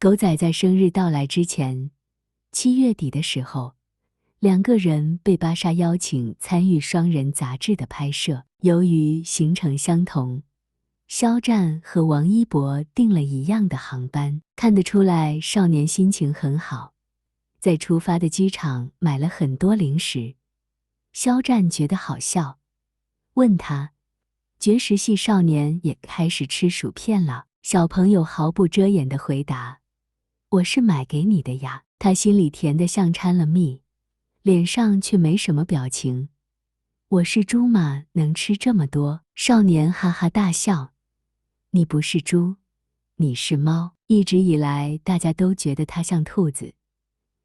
狗仔在生日到来之前，7月底的时候，两个人被芭莎邀请参与双人杂志的拍摄。由于行程相同，肖战和王一博订了一样的航班，看得出来少年心情很好，在出发的机场买了很多零食。肖战觉得好笑，问他，绝食系少年也开始吃薯片了。小朋友毫不遮掩地回答，我是买给你的呀。他心里甜得像掺了蜜，脸上却没什么表情。我是猪吗？能吃这么多？少年哈哈大笑。你不是猪，你是猫。一直以来大家都觉得他像兔子，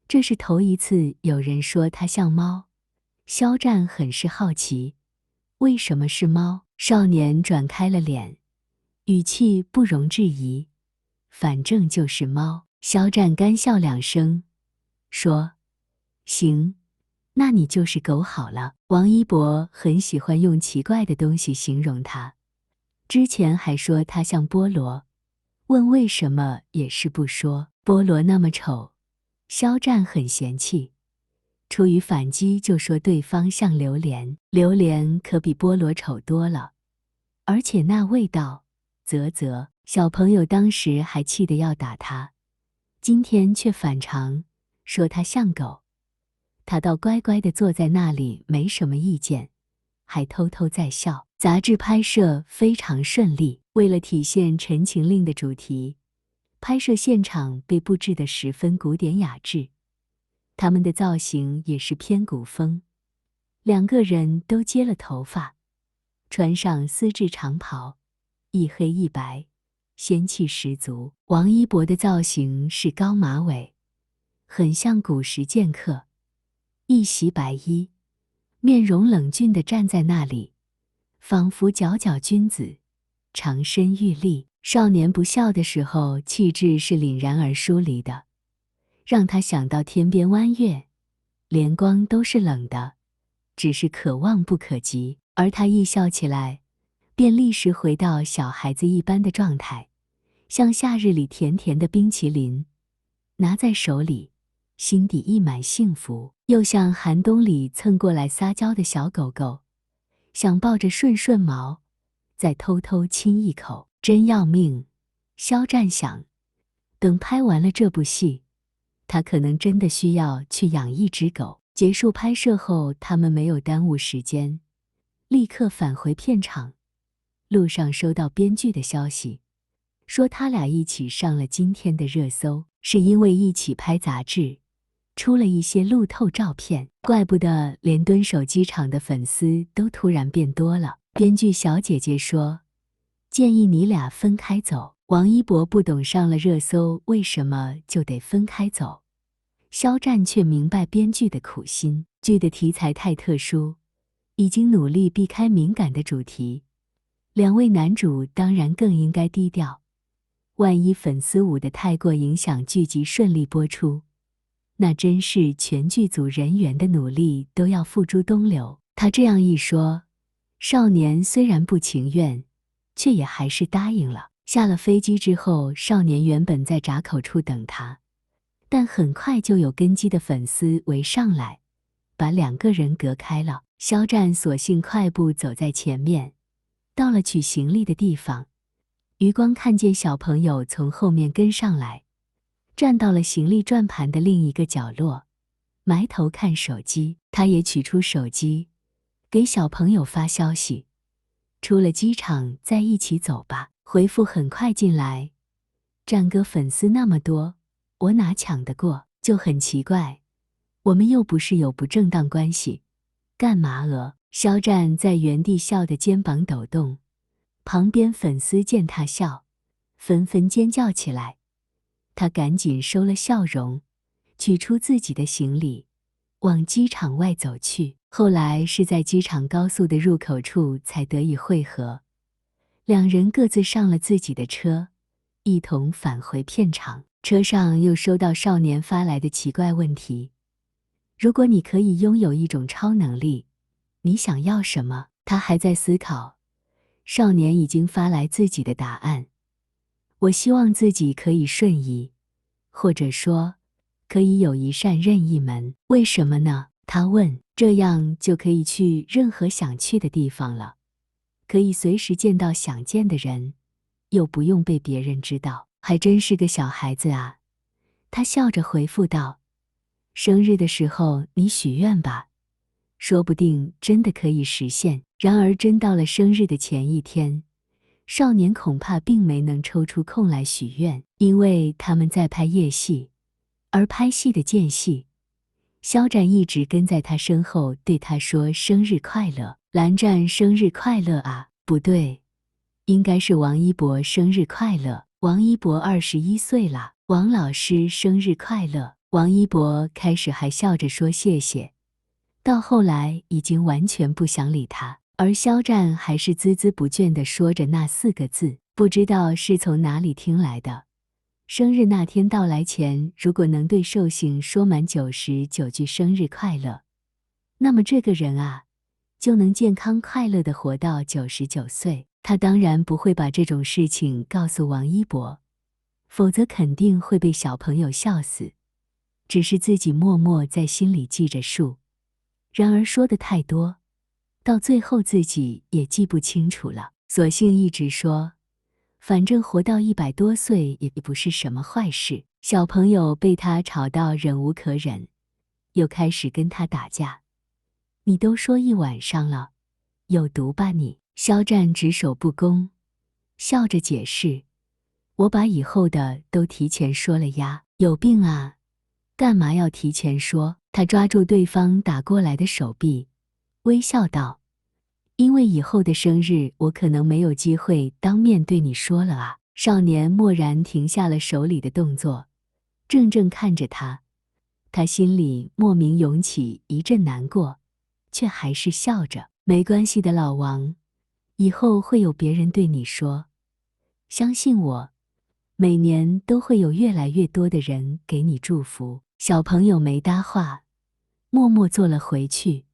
这是头一次有人说他像猫。肖战很是好奇，为什么是猫？少年转开了脸，语气不容置疑，反正就是猫。肖战干笑2声，说，行，那你就是狗好了。王一博很喜欢用奇怪的东西形容他，之前还说他像菠萝，问为什么也是不说。菠萝那么丑，肖战很嫌弃，出于反击就说对方像榴莲，榴莲可比菠萝丑多了，而且那味道，啧啧。小朋友当时还气得要打他，今天却反常，说他像狗。他倒乖乖地坐在那里，没什么意见，还偷偷在笑。杂志拍摄非常顺利，为了体现《陈情令》的主题，拍摄现场被布置得十分古典雅致，他们的造型也是偏古风。两个人都接了头发，穿上丝质长袍，一黑一白，仙气十足。王一博的造型是高马尾，很像古时剑客，一袭白衣，面容冷峻地站在那里，仿佛佼佼君子，长身玉立。少年不笑的时候，气质是凛然而疏离的，让他想到天边弯月，连光都是冷的，只是可望不可及。而他一笑起来，便立时回到小孩子一般的状态，像夏日里甜甜的冰淇淋，拿在手里，心底溢满幸福，又像寒冬里蹭过来撒娇的小狗狗，想抱着顺顺毛，再偷偷亲一口，真要命。肖战想，等拍完了这部戏，他可能真的需要去养一只狗。结束拍摄后，他们没有耽误时间，立刻返回片场。路上收到编剧的消息，说他俩一起上了今天的热搜，是因为一起拍杂志，出了一些路透照片。怪不得连蹲守机场的粉丝都突然变多了。编剧小姐姐说，建议你俩分开走。王一博不懂上了热搜为什么就得分开走，肖战却明白编剧的苦心。剧的题材太特殊，已经努力避开敏感的主题，两位男主当然更应该低调，万一粉丝舞得太过影响剧集顺利播出，那真是全剧组人员的努力都要付诸东流。他这样一说，少年虽然不情愿，却也还是答应了。下了飞机之后，少年原本在闸口处等他，但很快就有跟机的粉丝围上来，把两个人隔开了。肖战索性快步走在前面，到了取行李的地方，余光看见小朋友从后面跟上来，站到了行李转盘的另一个角落，埋头看手机。他也取出手机，给小朋友发消息，出了机场再一起走吧。回复很快进来，战哥粉丝那么多，我哪抢得过？就很奇怪，我们又不是有不正当关系，干嘛肖战在原地笑得肩膀抖动，旁边粉丝见他笑，纷纷尖叫起来。他赶紧收了笑容，取出自己的行李，往机场外走去。后来是在机场高速的入口处才得以会合，两人各自上了自己的车，一同返回片场。车上又收到少年发来的奇怪问题，如果你可以拥有一种超能力，你想要什么？他还在思考，少年已经发来自己的答案，我希望自己可以瞬移，或者说，可以有一扇任意门。为什么呢？他问。这样就可以去任何想去的地方了，可以随时见到想见的人，又不用被别人知道。还真是个小孩子啊，他笑着回复道。生日的时候你许愿吧，说不定真的可以实现。然而真到了生日的前一天，少年恐怕并没能抽出空来许愿，因为他们在拍夜戏，而拍戏的间隙，肖战一直跟在他身后对他说生日快乐。蓝湛生日快乐啊，不对，应该是王一博生日快乐。王一博21岁了。王老师生日快乐。王一博开始还笑着说谢谢，到后来已经完全不想理他，而肖战还是孜孜不倦地说着那4个字，不知道是从哪里听来的。生日那天到来前，如果能对寿星说满99句生日快乐，那么这个人啊，就能健康快乐地活到99岁。他当然不会把这种事情告诉王一博，否则肯定会被小朋友笑死。只是自己默默在心里记着数。然而说的太多，到最后自己也记不清楚了，索性一直说，反正活到100多岁也不是什么坏事。小朋友被他吵到忍无可忍，又开始跟他打架。你都说一晚上了，有毒吧你？肖战只手不公，笑着解释，我把以后的都提前说了呀。有病啊，干嘛要提前说？他抓住对方打过来的手臂，微笑道，因为以后的生日我可能没有机会当面对你说了啊。少年蓦然停下了手里的动作，怔怔看着他，他心里莫名涌起一阵难过，却还是笑着。没关系的老王，以后会有别人对你说，相信我，每年都会有越来越多的人给你祝福。小朋友没搭话，默默坐了回去，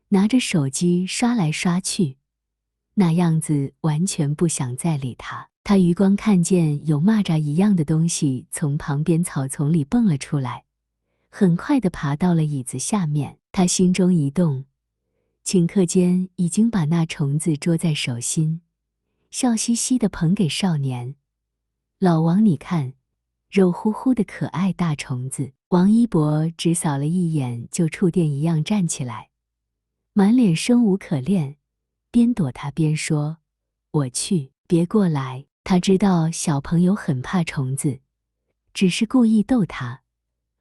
拿着手机刷来刷去，那样子完全不想再理他。他余光看见有蚂蚱一样的东西从旁边草丛里蹦了出来，很快地爬到了椅子下面。他心中一动，顷刻间已经把那虫子捉在手心，笑嘻嘻地捧给少年。老王你看，肉乎乎的可爱大虫子。王一博只扫了一眼就触电一样站起来，满脸生无可恋，边躲他边说，我去，别过来。他知道小朋友很怕虫子，只是故意逗他，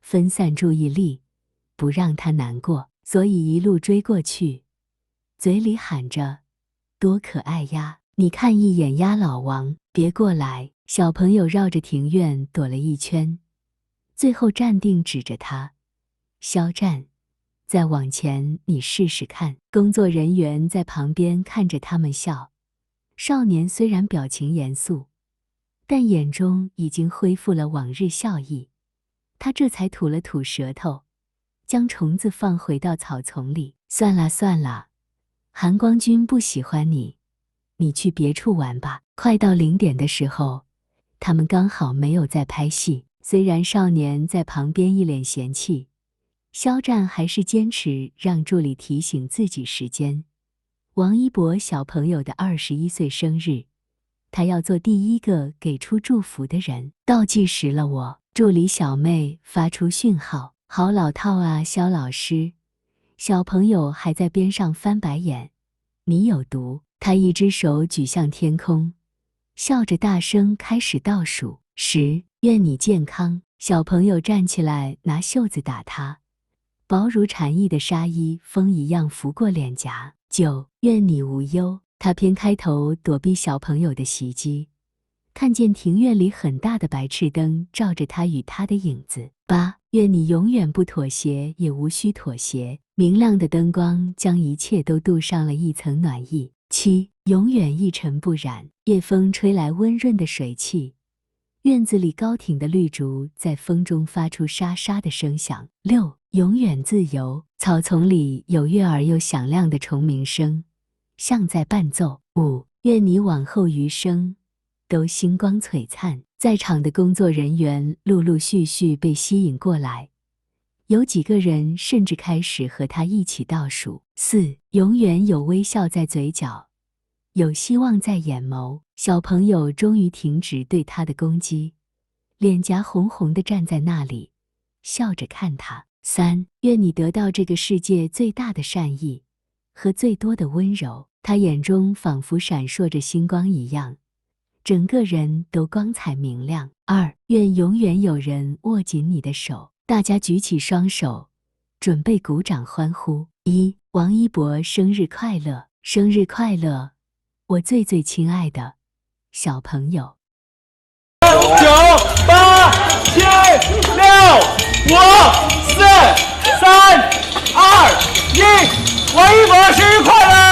分散注意力，不让他难过，所以一路追过去，嘴里喊着，多可爱呀，你看一眼呀老王，别过来。小朋友绕着庭院躲了一圈，最后站定指着他，肖战，再往前你试试看。工作人员在旁边看着他们笑，少年虽然表情严肃，但眼中已经恢复了往日笑意。他这才吐了吐舌头，将虫子放回到草丛里。算了算了，韩光君不喜欢你，你去别处玩吧。快到0点的时候，他们刚好没有在拍戏。虽然少年在旁边一脸嫌弃，肖战还是坚持让助理提醒自己时间。王一博小朋友的21岁生日，他要做第一个给出祝福的人。倒计时了我，助理小妹发出讯号。好老套啊，肖老师。小朋友还在边上翻白眼，你有毒。他一只手举向天空，笑着大声开始倒数：10，愿你健康。小朋友站起来拿袖子打他，薄如蝉翼的纱衣风一样拂过脸颊。9，愿你无忧。他偏开头躲避小朋友的袭击，看见庭院里很大的白炽灯照着他与他的影子。8，愿你永远不妥协，也无需妥协。明亮的灯光将一切都镀上了一层暖意。7，永远一尘不染。夜风吹来温润的水汽，院子里高挺的绿竹在风中发出沙沙的声响。6，永远自由。草丛里有悦耳又响亮的虫鸣声，像在伴奏。5，愿你往后余生都星光璀璨。在场的工作人员陆陆续续被吸引过来，有几个人甚至开始和他一起倒数。4. 永远有微笑在嘴角，有希望在眼眸。小朋友终于停止对他的攻击，脸颊红红的站在那里，笑着看他。3. 愿你得到这个世界最大的善意和最多的温柔。他眼中仿佛闪烁着星光一样，整个人都光彩明亮。2. 愿永远有人握紧你的手。大家举起双手，准备鼓掌欢呼。1. 王一博生日快乐！生日快乐，我最最亲爱的小朋友。9、8、7、6、5、4、3、2、1，王一博生日快乐！